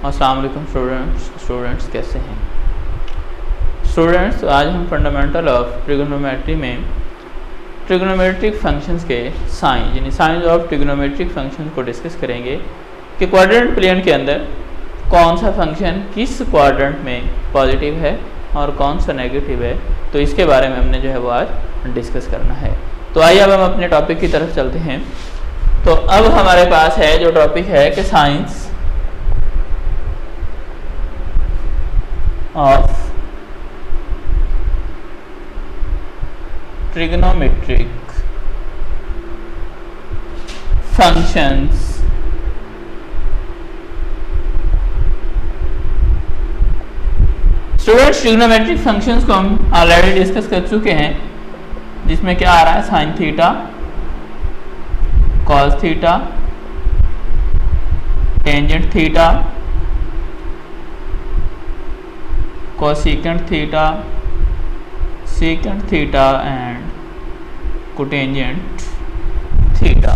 अस्सलाम वालेकुम स्टूडेंट्स कैसे हैं स्टूडेंट्स। आज हम फंडामेंटल ऑफ ट्रिग्नोमेट्री में ट्रिग्नोमेट्रिक फंक्शंस के साइन यानी साइंस ऑफ ट्रिग्नोमेट्रिक फंक्शंस को डिस्कस करेंगे कि क्वाड्रेंट प्लेन के अंदर कौन सा फंक्शन किस क्वाड्रेंट में पॉजिटिव है और कौन सा नेगेटिव है। तो इसके बारे में हमने जो है वो आज डिस्कस करना है। तो आइए अब हम अपने टॉपिक की तरफ चलते हैं। तो अब हमारे पास है जो टॉपिक है कि science of trigonometric functions students, trigonometric functions को हम ऑलरेडी डिस्कस कर चुके हैं, जिसमें क्या आ रहा है sine theta, cos theta, tangent theta, cosecant theta, secant theta and cotangent theta.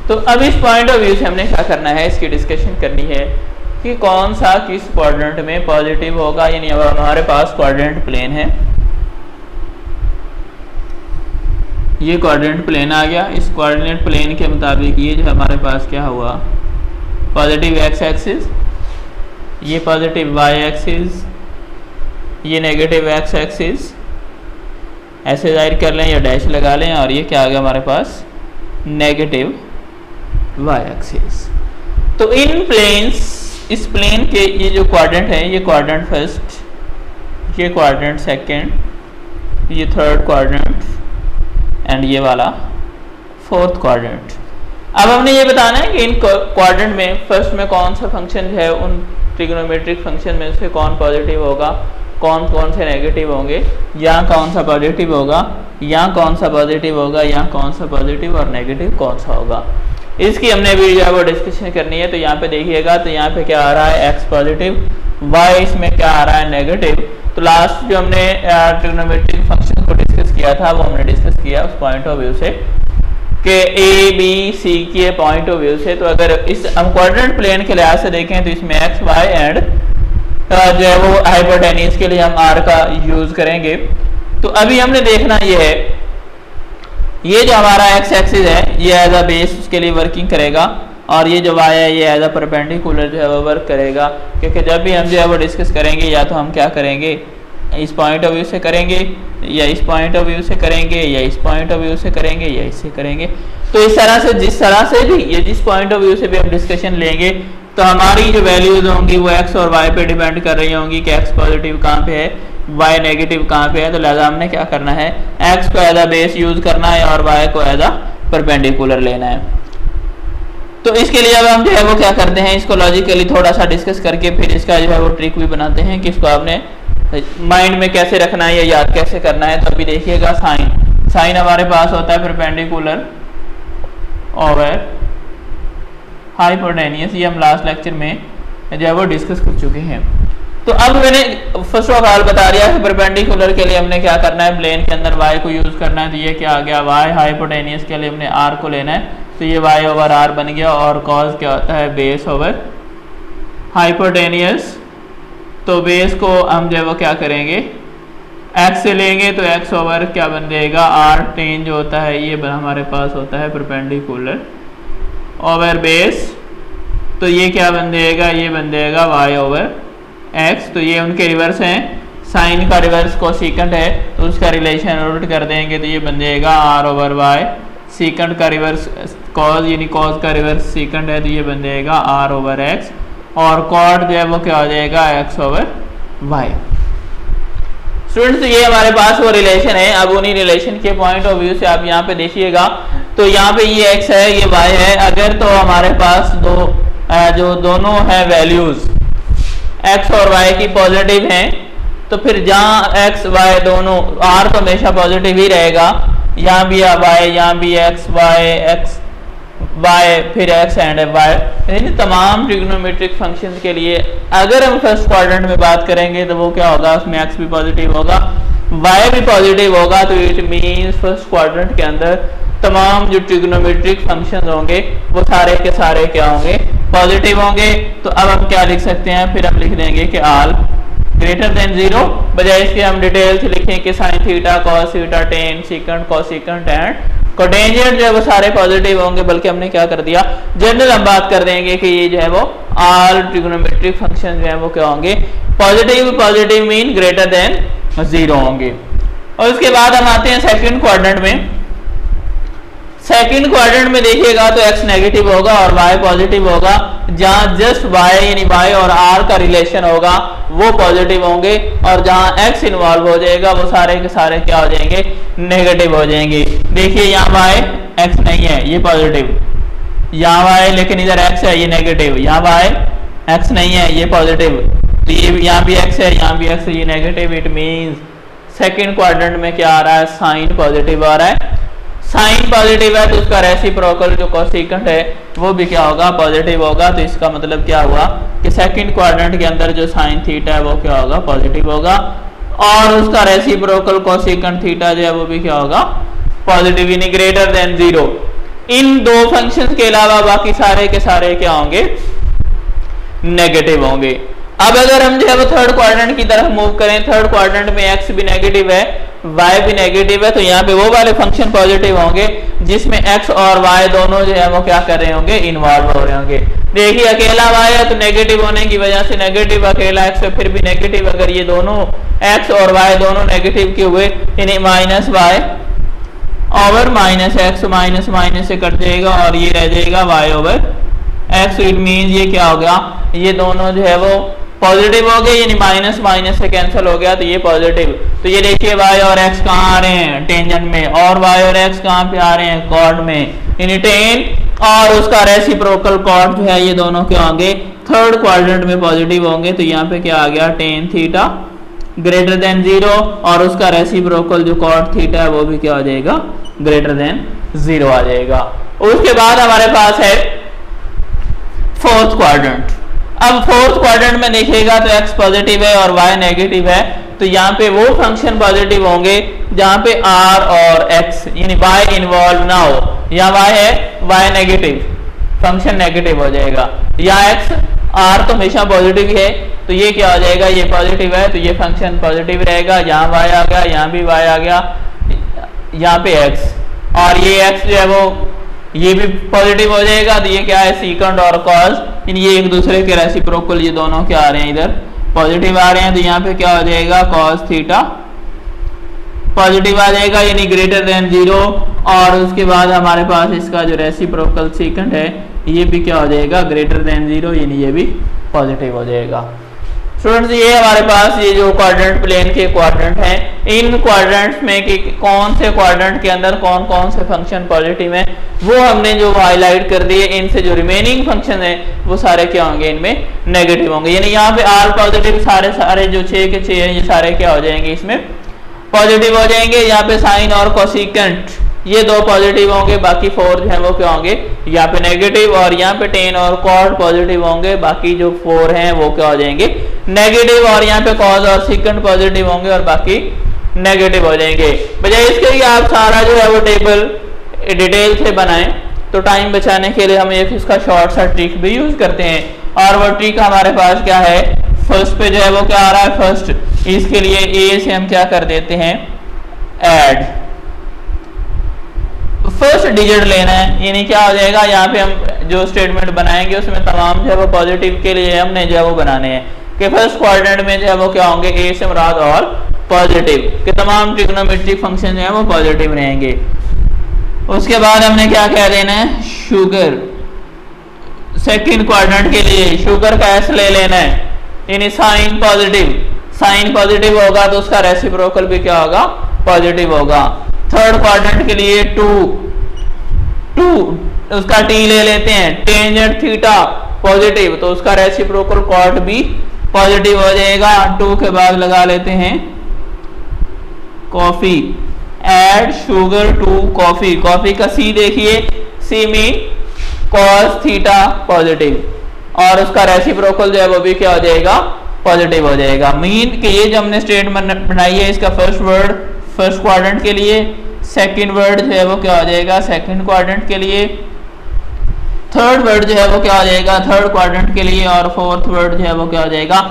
तो अब इस पॉइंट ऑफ व्यू से हमने क्या करना है, इसकी डिस्कशन करनी है कि कौन सा किस क्वाड्रेंट में पॉजिटिव होगा। यानी अब हमारे पास क्वाड्रेंट प्लेन है, ये क्वाड्रेंट प्लेन आ गया। इस क्वाड्रेंट प्लेन के मुताबिक ये जो हमारे पास क्या हुआ, पॉजिटिव एक्स एक्सिस, ये पॉजिटिव वाई एक्सिस, ये नेगेटिव एक्स एक्सिस, ऐसे जाहिर कर लें या डैश लगा लें, और ये क्या आ गया हमारे पास नेगेटिव वाई एक्सिस। तो इन प्लेन्स, इस प्लेन के ये जो क्वाड्रेंट है, ये क्वाड्रेंट फर्स्ट, ये क्वाड्रेंट सेकंड, ये थर्ड क्वाड्रेंट एंड ये वाला फोर्थ क्वाड्रेंट। अब हमने ये बताना है कि इन क्वाड्रेंट में फर्स्ट में कौन सा फंक्शन जो है, उन ट्रिग्नोमेट्रिक फंक्शन में से कौन पॉजिटिव होगा, कौन कौन से नेगेटिव होंगे, यहाँ कौन सा पॉजिटिव होगा, यहाँ कौन सा पॉजिटिव होगा, यहाँ कौन सा पॉजिटिव और नेगेटिव कौन सा होगा। इसकी हमने भी जो है वो डिस्कशन करनी है। तो यहाँ पे देखिएगा, तो यहाँ पे क्या आ रहा है एक्स पॉजिटिव, वाई इसमें क्या आ रहा है नेगेटिव। तो लास्ट जो हमने ट्रिग्नोमेट्रिक फंक्शन को डिस्कस किया था, वो हमने डिस्कस किया उस पॉइंट ऑफ व्यू से कि ए बी सी के पॉइंट ऑफ व्यू से। तो अगर इस हम क्वाड्रेंट प्लेन के लिहाज से देखें तो इसमें एक्स वाई एंड जो है वो हाइपोटेन्यूज के लिए हम आर का यूज करेंगे। तो अभी हमने देखना ये है, ये जो हमारा एक्स एक्सिस है ये एज अ बेस उसके लिए वर्किंग करेगा, और ये जो वाई है ये एज अ परपेंडिकुलर जो है वो वर्क करेगा। क्योंकि जब भी हम जो है वो डिस्कस करेंगे, या तो हम क्या करेंगे, इस पॉइंट ऑफ व्यू से करेंगे, या इस पॉइंट ऑफ व्यू से करेंगे, या इस पॉइंट ऑफ व्यू से करेंगे, या इससे करेंगे। तो इस तरह से जिस तरह से भी ये जिस पॉइंट ऑफ व्यू से भी हम डिस्कशन लेंगे, तो हमारी जो वैल्यूज होंगी वो एक्स और वाई पे डिपेंड कर रही होंगी कि एक्स पॉजिटिव कहाँ पे है, वाई नेगेटिव कहाँ पे है। तो लिहाजा हमने क्या करना है, एक्स को एज अ बेस यूज करना है और वाई को एज अ परपेंडिकुलर लेना है। तो इसके लिए अब हम जो है वो क्या करते हैं, इसको लॉजिकली थोड़ा सा डिस्कस करके फिर इसका जो है वो ट्रिक भी बनाते हैं कि इसको आपने माइंड में कैसे रखना है या याद कैसे करना है। तो अभी देखिएगा, साइन हमारे पास होता है परपेंडिकुलर ओवर हाइपोटेन्यूज। ये हम लास्ट लेक्चर में जो है वो डिस्कस कर चुके हैं। तो अब मैंने फर्स्ट ऑफ ऑल बता दिया है परपेंडिकुलर के लिए हमने क्या करना है, प्लेन के अंदर y को यूज करना है। तो ये क्या आ गया, y। हाइपोटेन्यूज के लिए हमने r को लेना है, तो ये y ओवर r बन गया। और कॉस क्या होता है, बेस ओवर हाइपोटेन्यूज। तो बेस को हम जो है वो क्या करेंगे, x से लेंगे, तो x ओवर क्या बन जाएगा, r। टेन जो होता है ये हमारे पास होता है परपेंडिकुलर ओवर बेस। तो ये क्या बन जाएगा, ये बन जाएगा y ओवर x। तो ये उनके रिवर्स हैं, साइन का रिवर्स कोसेकेंट है तो उसका रिलेशन उल्ट कर देंगे, तो ये बन जाएगा r ओवर y। सेकेंट का रिवर्स कॉस, यानी कॉस का रिवर्स सेकेंट है, तो ये बन जाएगा r ओवर x। और कॉट जो है वो क्या हो जाएगा, x ओवर y। स्टूडेंट्स, ये हमारे पास वो रिलेशन है। अब उन्हीं रिलेशन के पॉइंट ऑफ व्यू से आप यहाँ पे देखिएगा, तो यहाँ पे ये x है, ये y है। अगर तो हमारे पास जो दोनों है वैल्यूज x और y की पॉजिटिव हैं, तो फिर जहाँ x y दोनों, r तो हमेशा पॉजिटिव ही रहेगा, यहाँ भी y, यहाँ भी x y, फिर x एंड y। यानी तमाम ट्रिग्नोमेट्रिक फंक्शंस के लिए अगर हम फर्स्ट क्वाड्रेंट में बात करेंगे तो वो क्या होगा, उसमें x भी पॉजिटिव होगा, y भी पॉजिटिव होगा। तो इट मीन्स फर्स्ट क्वाड्रेंट के अंदर तमाम जो ट्रिग्नोमेट्रिक फंक्शंस होंगे वो सारे के सारे क्या होंगे, पॉजिटिव होंगे। तो अब हम क्या लिख सकते हैं, फिर हम लिख देंगे कि ऑल ग्रेटर देन 0, बजाय इसके हम डिटेल से लिखें कि sine theta, cos theta, ten, secant, cosecant and cotangent जो है वो सारे पॉजिटिव होंगे। बल्कि हमने क्या कर दिया, जनरल हम बात कर देंगे कि ये जो है वो ऑल ट्रिग्नोमेट्रिक फंक्शन जो है वो क्या होंगे, positive. Positive mean greater than 0 होंगे। और उसके बाद हम आते हैं सेकंड क्वाड्रेंट में। सेकंड क्वाड्रेंट में देखिएगा तो x नेगेटिव होगा और y पॉजिटिव होगा। जहां जस्ट y यानी y और r का रिलेशन होगा वो पॉजिटिव होंगे, और जहां x इन्वॉल्व हो जाएगा वो सारे के सारे क्या हो जाएंगे, नेगेटिव हो जाएंगे। देखिए यहाँ y x नहीं है, ये पॉजिटिव, यहाँ y लेकिन इधर x है, ये नेगेटिव, यहाँ y x नहीं है, ये पॉजिटिव, तो ये यहाँ भी x है, यहाँ भी x है, ये negative. It means second quadrant में क्या आ रहा है, साइन पॉजिटिव आ रहा है। साइन पॉजिटिव है तो उसका रेसिप्रोकल जो कोसेकेंट है वो भी क्या होगा, पॉजिटिव होगा। तो इसका मतलब क्या हुआ कि सेकंड क्वाड्रेंट के अंदर जो साइन थीटा है वो क्या होगा, पॉजिटिव होगा, और उसका रेसिप्रोकल कोसेकेंट थीटा जो है वो भी क्या होगा, पॉजिटिव, यानी ग्रेटर देन 0। इन दो फंक्शंस के अलावा बाकी सारे के सारे क्या होंगे, नेगेटिव होंगे। अब अगर हम जो है वो थर्ड क्वाड्रेंट की तरफ मूव करें, थर्ड क्वाड्रेंट में x भी नेगेटिव है, y भी नेगेटिव है, तो यहाँ पे वो वाले फंक्शन पॉजिटिव होंगे जिसमें x और y दोनों जो है वो क्या कर रहे होंगे, इन्वॉल्व हो रहे होंगे। देखिए अकेला y है तो नेगेटिव होने की वजह से नेगेटिव, अकेला x है फिर भी नेगेटिव। अगर ये दोनों x और y दोनों नेगेटिव के हुए, यानी minus y over minus x, minus minus से कट जाएगा और ये रह जाएगा y over x। It mean ये क्या हो गया, ये दोनों जो है वो पॉजिटिव हो गए, यानी माइनस माइनस से कैंसिल हो गया तो ये पॉजिटिव। तो ये देखिए y और x कहाँ आ रहे हैं, टेंजेंट में, और y और x कहाँ पे आ रहे हैं, कॉर्ड में, यानी टेन और उसका रेसिप्रोकल कॉर्ड जो है ये दोनों क्या होंगे, थर्ड क्वाड्रेंट में पॉजिटिव होंगे। तो यहाँ पे क्या आ गया, टेन थीटा ग्रेटर देन 0 और उसका रेसिप्रोकल जो कॉर्ड थीटा है वो भी क्या हो जाएगा, ग्रेटर देन 0 आ जाएगा। उसके बाद हमारे पास है फोर्थ क्वाड्रेंट। अब फोर्थ क्वाड्रेंट में देखिएगा तो x पॉजिटिव है और y नेगेटिव है, तो यहाँ पे वो फंक्शन पॉजिटिव होंगे जहाँ पे r और x यानी y इन्वॉल्व ना हो। यहाँ y है, y नेगेटिव, फंक्शन नेगेटिव हो जाएगा। यहाँ x r तो हमेशा पॉजिटिव है, तो ये क्या हो जाएगा, ये पॉजिटिव है तो ये फंक्शन पॉजिटिव रहेगा। यहाँ y आ गया, यहाँ भी y आ गया, यहाँ पे x, और ये x जो है वो ये भी पॉजिटिव हो जाएगा। तो ये क्या है, सीकेंट और कॉस, ये एक दूसरे के रेसिप्रोकल, ये दोनों क्या आ रहे हैं, इधर पॉजिटिव आ रहे हैं। तो यहाँ पे क्या हो जाएगा, कॉस थीटा पॉजिटिव आ जाएगा, यानी ग्रेटर देन 0। और उसके बाद हमारे पास इसका जो रेसिप्रोकल सीकेंट है ये भी क्या हो जाएगा, ग्रेटर देन 0, यानी ये भी पॉजिटिव हो जाएगा। स्टूडेंट्स ये हमारे पास ये जो क्वाड्रेंट प्लेन के क्वाड्रेंट हैं, इन क्वाड्रेंट्स में कि कौन से क्वाड्रेंट के अंदर कौन कौन से फंक्शन पॉजिटिव हैं वो हमने जो हाईलाइट कर दिए। इनसे जो रिमेनिंग फंक्शन है वो सारे क्या होंगे, इनमें नेगेटिव होंगे। यानी यहाँ पे ऑल पॉजिटिव सारे सारे जो 6 के 6 हैं ये सारे क्या हो जाएंगे, इसमें पॉजिटिव हो जाएंगे। यहाँ पे साइन और कोसेकेंट ये दो पॉजिटिव होंगे, बाकी 4 जो है वो क्या होंगे, यहाँ पे नेगेटिव, और यहाँ पे टेन और कॉड पॉजिटिव होंगे, बाकी जो 4 हैं वो क्या हो जाएंगे, नेगेटिव। और यहाँ पे कॉज और सीकेंट पॉजिटिव होंगे और बाकी नेगेटिव हो जाएंगे। बजाय इसके कि आप सारा जो है वो टेबल डिटेल से बनाएं, तो टाइम बचाने के लिए हम एक इसका शॉर्ट सा ट्रिक भी यूज करते हैं। और वो ट्रिक हमारे पास क्या है, फर्स्ट पे जो है वो क्या आ रहा है, फर्स्ट इसके लिए ए से हम क्या कर देते हैं, ऐड फर्स्ट डिजिट लेना है। यानी क्या हो जाएगा, यहाँ पे हम जो स्टेटमेंट बनाएंगे उसमें तमाम जो है वो पॉजिटिव के लिए हमने जो है वो बनाने हैं कि फर्स्ट क्वाड्रेंट में जो है वो क्या होंगे, ए से मुराद और पॉजिटिव के तमाम ट्रिग्नोमेट्रिक फंक्शन जो है वो पॉजिटिव रहेंगे। उसके बाद हमने क्या कह देना है, शुगर सेकंड क्वाड्रेंट के लिए शुगर का एस ले लेना है, यानी साइन पॉजिटिव, साइन पॉजिटिव होगा तो उसका रेसिप्रोकल भी क्या होगा, पॉजिटिव होगा। थर्ड क्वाड्रेंट के लिए 2 उसका टी ले लेते हैं, टेंजेंट थीटा पॉजिटिव तो उसका रेसिप्रोकल कॉट भी पॉजिटिव हो जाएगा। 2 के बाद लगा लेते हैं coffee, add sugar to coffee, coffee का सी देखिए, C mean cos theta positive, और उसका रेसिप्रोकल जो है वो भी क्या हो जाएगा, पॉजिटिव हो जाएगा। मीन कि ये जो हमने स्टेटमेंट बनाई है इसका फर्स्ट वर्ड फर्स्ट क्वाड्रेंट के लिए, सेकंड वर्ड जो है वो क्या हो जाएगा, सेकंड क्वाड्रेंट के लिए, थर्ड वर्ड जो है वो क्या हो जाएगा थर्ड क्वाड्रेंट के लिए, और फोर्थ वर्ड जो है वो क्या हो जाएगा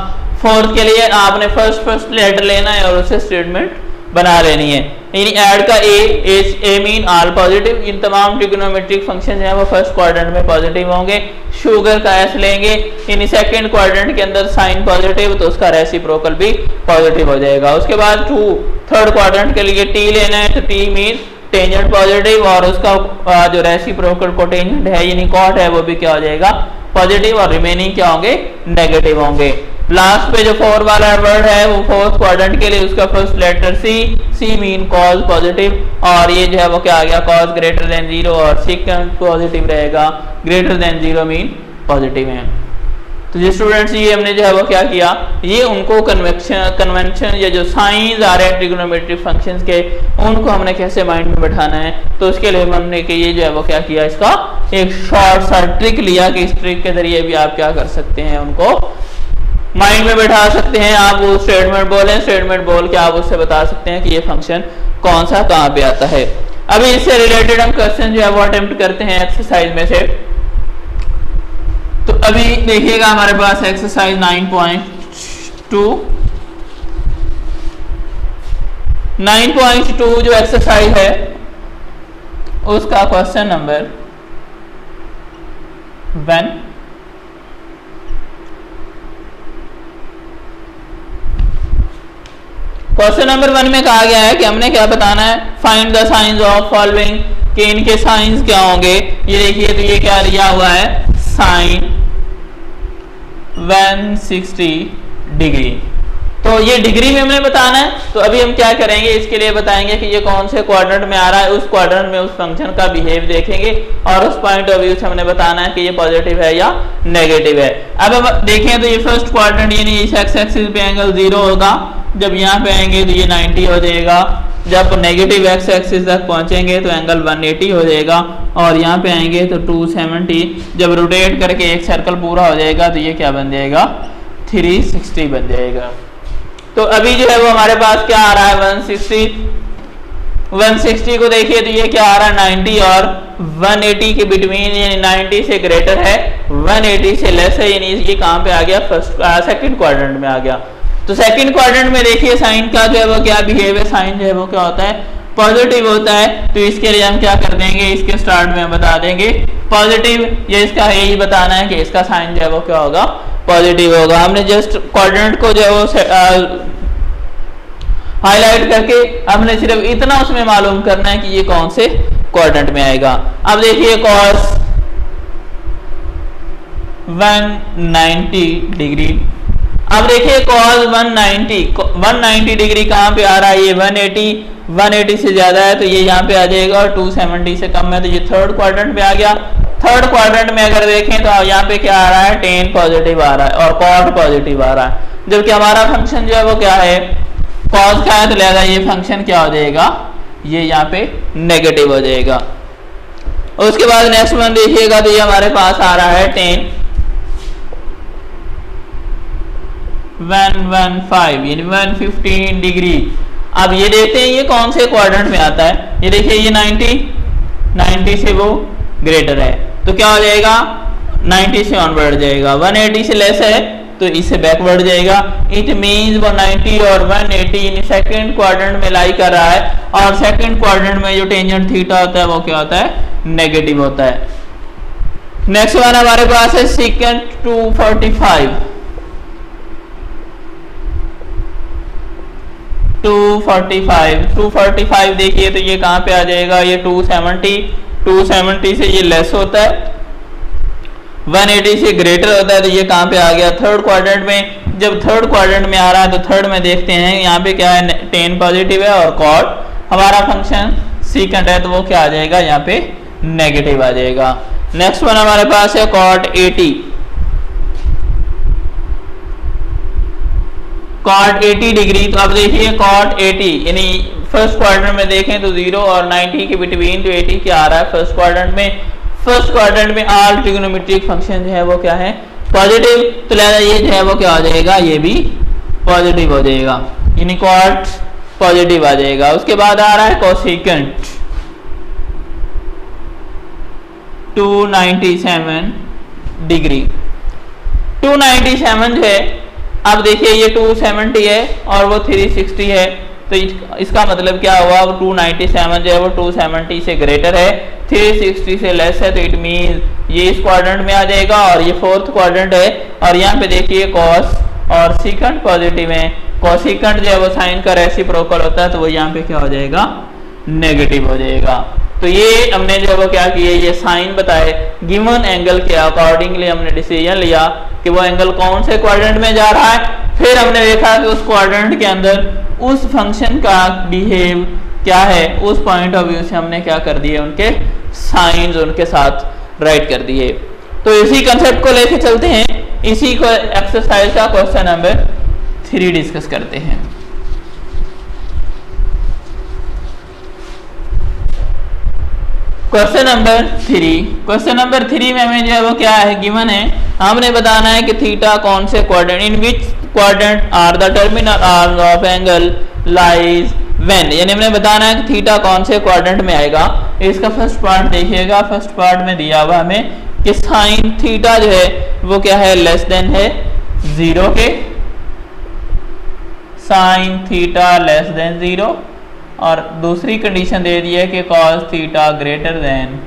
फोर्थ के लिए। आपने फर्स्ट लेटर लेना है और उससे स्टेटमेंट बना लेनी है। यानी ऐड का ए मीन ऑल पॉजिटिव, इन तमाम ट्रिग्नोमेट्रिक फंक्शन जो है वो फर्स्ट क्वाड्रेंट में पॉजिटिव होंगे। शुगर का एस लेंगे, यानी सेकंड क्वाड्रेंट के अंदर साइन पॉजिटिव, तो उसका रेसिप्रोकल भी पॉजिटिव हो जाएगा। उसके बाद थर्ड क्वाड्रेंट के लिए टी लेना है, तो टी मीन टेंजेंट पॉजिटिव, और उसका जो रेसिप्रोकल कोटेंजेंट है यानी कॉट है वो भी क्या हो जाएगा पॉजिटिव, और रिमेनिंग क्या होंगे नेगेटिव होंगे। लास्ट पे जो 4 वाला वर्ड है वो फोर्थ क्वाड्रेंट के लिए, उसका फर्स्ट लेटर सी मीन कॉज पॉजिटिव, और ये जो है वो क्या आ गया कॉज ग्रेटर देन 0, और सेकंड पॉजिटिव रहेगा, ग्रेटर देन 0 मीन पॉजिटिव है। तो ये स्टूडेंट्स ये हमने जो है वो क्या किया, ये उनको कन्वेंशन या जो साइंस आ रहे हैं ट्रिग्नोमेट्रिक फंक्शंस के, उनको हमने कैसे माइंड में बैठाना है, तो उसके लिए हमने कि ये जो है वो क्या किया, इसका एक शॉर्ट सा ट्रिक लिया कि इस ट्रिक के जरिए भी आप क्या कर सकते हैं, उनको माइंड में बैठा सकते हैं। आप वो स्टेटमेंट बोलें, स्टेटमेंट बोल के आप उससे बता सकते हैं कि ये फंक्शन कौन सा कहाँ पे आता है। अभी इससे रिलेटेड हम क्वेश्चन जो है वो अटेम्प्ट करते हैं एक्सरसाइज में से। तो अभी देखिएगा हमारे पास एक्सरसाइज 9.2 जो एक्सरसाइज है उसका क्वेश्चन नंबर 1। क्वेश्चन नंबर 1 में कहा गया है कि हमने क्या बताना है, find the science of following, कि इनके साइंस क्या होंगे। ये देखिए तो ये क्या लिया हुआ है साइन 160 डिग्री, तो ये डिग्री में हमने बताना है। तो अभी हम क्या करेंगे, इसके लिए बताएंगे कि ये कौन से क्वाड्रेंट में आ रहा है, उस क्वाड्रेंट में उस फंक्शन का बिहेव देखेंगे, और उस पॉइंट ऑफ व्यू से हमने बताना है कि ये पॉजिटिव है या नेगेटिव है। अब देखें तो ये फर्स्ट क्वाड्रेंट यानी इस एक्स एक्सिस पे एंगल 0 होगा, जब यहाँ पे आएंगे तो ये 90 हो जाएगा, जब नेगेटिव एक्स एक्सिस तक पहुंचेंगे तो एंगल 180 हो जाएगा, और यहाँ पे आएंगे तो 270, जब रोटेट करके एक सर्कल पूरा हो जाएगा तो ये क्या बन जाएगा 360 बन जाएगा। तो अभी जो है वो हमारे पास क्या आ रहा है 160 को देखिए तो ये क्या आ रहा है 90 और 180 के बिटवीन, यानी 90 से ग्रेटर है 180 से लेस है, यानी ये कहाँ पे आ गया सेकंड क्वाड्रेंट में आ गया। तो सेकंड क्वाड्रेंट में देखिए साइन का जो है वो क्या बिहेव है, साइन जो है वो क्या होता है पॉजिटिव होता है। तो इसके लिए हम क्या कर देंगे, इसके स्टार्ट में हम बता देंगे पॉजिटिव, ये इसका यही बताना है कि इसका साइन जो है वो क्या होगा पॉजिटिव होगा। हमने जस्ट क्वाड्रेंट को जो है वो हाईलाइट करके हमने सिर्फ इतना उसमें मालूम करना है कि ये कौन से क्वाड्रेंट में आएगा। अब देखिए cos 190 डिग्री, अब देखिए cos 190 डिग्री कहाँ पे आ रहा है, ये 180 से ज्यादा है तो ये यहाँ पे आ जाएगा, और 270 से कम है तो ये थर्ड क्वाड्रेंट में आ गया। थर्ड क्वाड्रेंट में अगर देखें तो यहाँ पे क्या आ रहा है tan पॉजिटिव आ रहा है और cot पॉजिटिव आ रहा है, जबकि हमारा फंक्शन जो है वो क्या है cos का है, तो लिहाजा ये फंक्शन क्या हो जाएगा, ये यहाँ पे नेगेटिव हो जाएगा। उसके बाद नेक्स्ट वन देखिएगा तो ये हमारे पास आ रहा है tan 115 यानी 115 डिग्री। अब ये देखते हैं ये कौन से क्वाड्रेंट में आता है, ये देखिए ये 90 से वो ग्रेटर है तो क्या हो जाएगा 90 से ऑनवर्ड जाएगा, 180 से लेस है तो इससे बैकवर्ड जाएगा। इट मींस वो 90 और 180 यानी सेकंड क्वाड्रेंट में लाई कर रहा है, और सेकंड क्वाड्रेंट में जो टेंजेंट थीटा होता है वो क्या होता है नेगेटिव होता है। नेक्स्ट वन हमारे पास है सेकंड 245 देखिए तो ये कहाँ पे आ जाएगा, ये 270 से ये लेस होता है, 180 से ग्रेटर होता है तो ये कहाँ पे आ गया थर्ड क्वाड्रेंट में। जब थर्ड क्वाड्रेंट में आ रहा है तो थर्ड में देखते हैं यहाँ पे क्या है tan पॉजिटिव है, और cot हमारा फंक्शन सेकंड है तो वो क्या आ जाएगा यहाँ पे नेगेटिव आ जाएगा। नेक्स्ट वन हमारे पास है cot 80 डिग्री। तो अब देखिए cot 80 यानी फर्स्ट क्वाड्रेंट में देखें तो 0 और 90 के बिटवीन तो 80 क्या आ रहा है फर्स्ट क्वाड्रेंट में। फर्स्ट क्वाड्रेंट में ऑल ट्रिग्नोमेट्रिक फंक्शन जो है वो क्या है पॉजिटिव, तो लिहाजा ये जो है वो क्या हो जाएगा ये भी पॉजिटिव हो जाएगा, यानी cot पॉजिटिव आ जाएगा। उसके बाद आ रहा है कोसेकेंट 297 डिग्री। 297 जो है, अब देखिए ये 270 है और वो 360 है, तो इसका मतलब क्या हुआ, वो 297 जो है वो 270 से ग्रेटर है, 360 से लेस है, तो इट मीन ये इस क्वाड्रेंट में आ जाएगा और ये फोर्थ क्वाड्रेंट है। और यहाँ पे देखिए कॉस और सीकेंट पॉजिटिव है, कॉसिकेंट जो है वो साइन का रेसिप्रोकल होता है, तो वो यहाँ पे क्या हो जाएगा, नेगेटिव हो जाएगा। तो ये हमने जो वो क्या किए, ये साइन बताए, गिवन एंगल के अकॉर्डिंगली हमने डिसीजन लिया कि वो एंगल कौन से क्वाड्रेंट में जा रहा है। फिर हमने देखा कि उस क्वाड्रेंट के अंदर उस फंक्शन का बिहेव क्या है, उस पॉइंट ऑफ व्यू से हमने क्या कर दिए, उनके साइंस उनके साथ राइट कर दिए। तो इसी कंसेप्ट को लेके चलते हैं, इसी को एक्सरसाइज का क्वेश्चन नंबर 3 डिस्कस करते हैं। क्वेश्चन नंबर 3 में हमें जो है वो क्या है, गिवन है, हमने बताना है कि थीटा कौन से quadrant, in which quadrant are the terminal arms of angle lies when, यानी हमने बताना है कि थीटा कौन से क्वाड्रेंट में आएगा। इसका फर्स्ट पार्ट देखिएगा, फर्स्ट पार्ट में दिया हुआ हमें कि साइन थीटा जो है वो क्या है, लेस देन है 0 के, साइन थीटा लेस देन 0, और दूसरी कंडीशन दे दी है कि कॉस थीटा ग्रेटर देन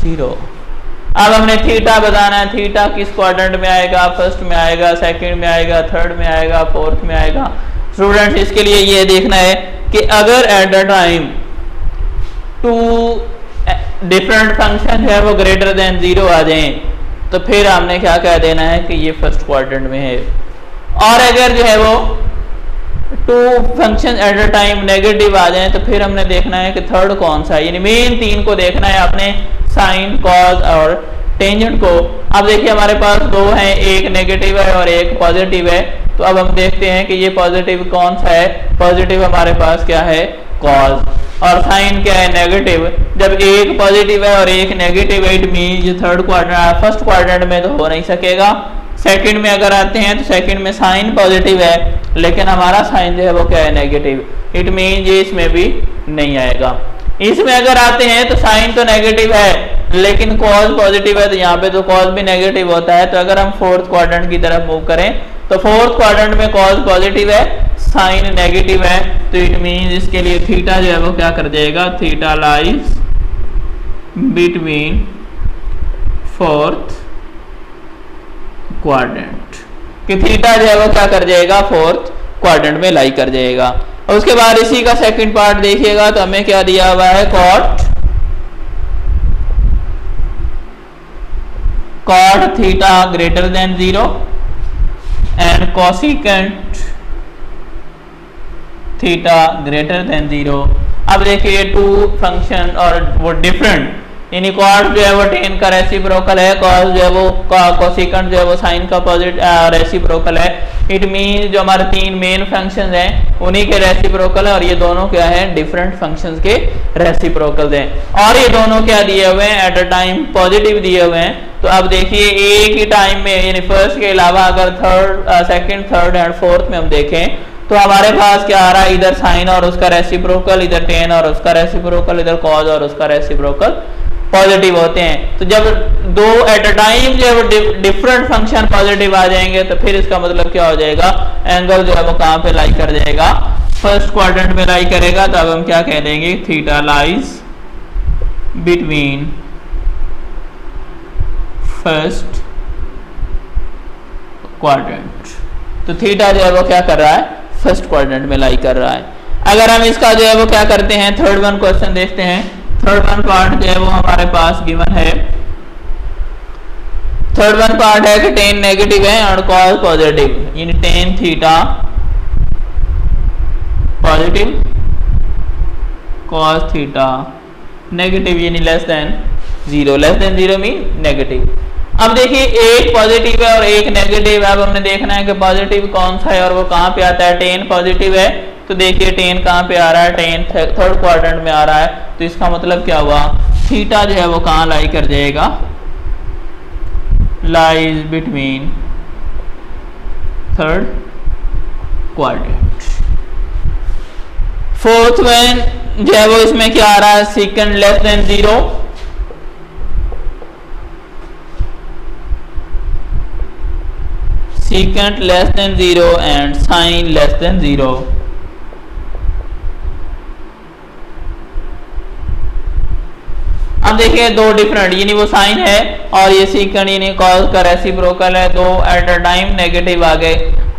0। अब हमने थीटा बताना है, थीटा किस क्वाड्रेंट में आएगा, फर्स्ट में आएगा, सेकंड में आएगा, थर्ड में आएगा, फोर्थ में आएगा। स्टूडेंट्स इसके लिए ये देखना है कि अगर at the time 2 different function है वो ग्रेटर देन 0 आ जाए, तो फिर हमने क्या कह देना है कि ये फर्स्ट क्वाड्रेंट में है। और अगर जो है वो 2 function at a time negative आ जाए, तो फिर हमने देखना है कि थर्ड कौन सा है, यानी मेन 3 को देखना है आपने, साइन, कॉस और टेंजेंट को। अब देखिए हमारे पास 2 हैं, एक नेगेटिव है और एक पॉजिटिव है, तो अब हम देखते हैं कि ये पॉजिटिव कौन सा है, पॉजिटिव हमारे पास क्या है, कॉस, और साइन क्या है, नेगेटिव। जब एक पॉजिटिव है और एक नेगेटिव है, इट मीन ये थर्ड क्वाड्रेंट, फर्स्ट क्वाड्रेंट में तो हो नहीं सकेगा। सेकंड में अगर आते हैं तो सेकंड में साइन पॉजिटिव है, लेकिन हमारा साइन जो है वो क्या है, नेगेटिव, इट मीन ये इसमें भी नहीं आएगा। इसमें अगर आते हैं तो साइन तो नेगेटिव है लेकिन कॉस पॉजिटिव है, तो यहाँ पे तो कॉस भी नेगेटिव होता है। तो अगर हम फोर्थ क्वाड्रेंट की तरफ मूव करें तो फोर्थ क्वाड्रेंट में कॉस पॉजिटिव है, साइन नेगेटिव है, तो इट मीन इसके लिए थीटा जो है वो क्या कर जाएगा, theta lies between fourth quadrant, कि थीटा जो है वो क्या कर जाएगा, फोर्थ क्वाड्रेंट में लाई कर जाएगा। और उसके बाद इसी का सेकंड पार्ट देखिएगा तो हमें क्या दिया हुआ है, cot theta greater than 0 and cosecant theta greater than 0। अब देखिए 2 फंक्शन और वो डिफरेंट, यानी कॉट जो है वो टेन का रेसिप्रोकल है, कॉस जो है वो कोसिकेंट जो है वो साइन का रेसिप्रोकल है। इट मीन जो हमारे 3 मेन फंक्शंस हैं उन्हीं के रेसिप्रोकल है, और ये दोनों क्या है, डिफरेंट फंक्शंस के रेसिप्रोकल हैं। और ये दोनों क्या दिए हुए हैं, एट अ टाइम पॉजिटिव दिए हुए हैं। तो अब देखिए एक ही टाइम में, यानी फर्स्ट के अलावा अगर सेकंड, थर्ड एंड फोर्थ में हम देखें तो हमारे पास क्या आ रहा है, इधर साइन और उसका रेसिप्रोकल, इधर टेन और उसका रेसिप्रोकल, इधर कॉस और उसका रेसिप्रोकल पॉजिटिव होते हैं। तो जब 2 एट अ टाइम जो है वो डिफरेंट फंक्शन पॉजिटिव आ जाएंगे तो फिर इसका मतलब क्या हो जाएगा, एंगल जो है वो कहाँ पे लाई कर जाएगा, फर्स्ट क्वाड्रेंट में लाई करेगा। तो अब हम क्या कह देंगे, theta lies between first quadrant. तो थीटा जो है वो क्या कर रहा है, फर्स्ट क्वाड्रेंट में लाई कर रहा है। अगर हम इसका जो है वो क्या करते हैं, थर्ड वन क्वेश्चन देखते हैं। थर्ड वन पार्ट जो है वो हमारे पास गिवन है, थर्ड वन पार्ट है कि टेन नेगेटिव है और कॉस पॉजिटिव, यानी tan theta positive, cos theta negative, यानी less than 0, less than 0 mean negative. अब देखिए एक पॉजिटिव है और एक नेगेटिव है। अब हमने देखना है कि पॉजिटिव कौन सा है और वो कहाँ पे आता है, टेन पॉजिटिव है, तो देखिए टेन कहाँ पे आ रहा है, टेन थर्ड क्वाड्रेंट में आ रहा है। तो इसका मतलब क्या हुआ, थीटा जो है वो कहाँ लाई कर जाएगा, lies between third quadrant. Fourth one जो है वो इसमें क्या आ रहा है, second less than 0, secant less than 0 and sin less than 0। अब देखिए दो डिफरेंट, यानी वो साइन है और ये सीकेंट यानी कॉस का रेसिप्रोकल है, दो एट अ टाइम नेगेटिव आ गए।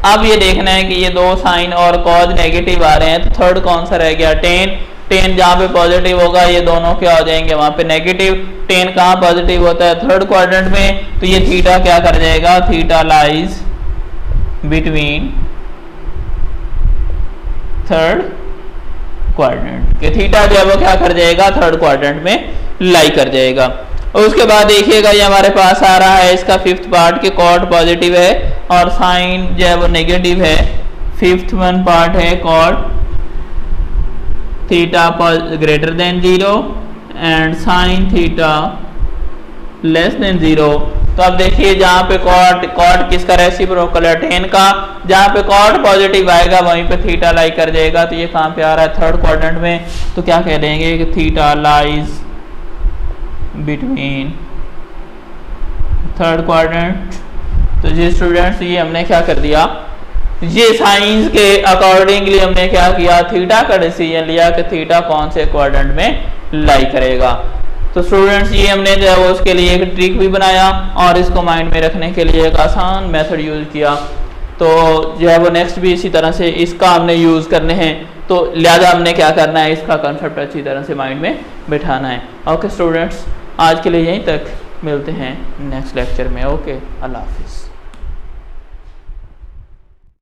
अब ये देखना है कि ये दो साइन और कॉस नेगेटिव आ रहे हैं, तो थर्ड कौन सा रह गया, टेन। टेन जहाँ पे पॉजिटिव होगा ये दोनों क्या हो जाएंगे वहां पे नेगेटिव। टेन कहाँ पॉजिटिव होता है, थर्ड क्वाड्रेंट में, तो ये थीटा क्या कर जाएगा, theta lies between third quadrant के, थीटा जो है वो क्या कर जाएगा, थर्ड क्वाड्रेंट में लाई कर जाएगा। और उसके बाद देखिएगा ये हमारे पास आ रहा है इसका फिफ्थ पार्ट के कॉट पॉजिटिव है और साइन जो है वो नेगेटिव है। फिफ्थ वन पार्ट है cot theta greater than 0 and sine theta less than 0। तो अब देखिए जहां पे कॉट किसका रेसिप्रोकल है, टेन का, जहां पे कॉट पॉजिटिव आएगा वहीं पे थीटा लाई कर जाएगा। तो ये कहां पे आ रहा है, थर्ड क्वाड्रेंट में, तो क्या कह देंगे कि theta lies between third quadrant. तो जी स्टूडेंट्स ये हमने क्या कर दिया, ये साइंस के अकॉर्डिंगली हमने क्या किया, थीटा का डिसीजन लिया कि थीटा कौन से क्वाड्रेंट में लाई करेगा। तो स्टूडेंट्स ये हमने जो है वो उसके लिए एक ट्रिक भी बनाया और इसको माइंड में रखने के लिए एक आसान मेथड यूज किया। तो जो है वो नेक्स्ट भी इसी तरह से इसका हमने यूज करने हैं, तो लिहाजा हमने क्या करना है, इसका कंसेप्ट अच्छी तरह से माइंड में बिठाना है। ओके स्टूडेंट्स, आज के लिए यहीं तक, मिलते हैं नेक्स्ट लेक्चर में। ओके, अल्लाह हाफिज़।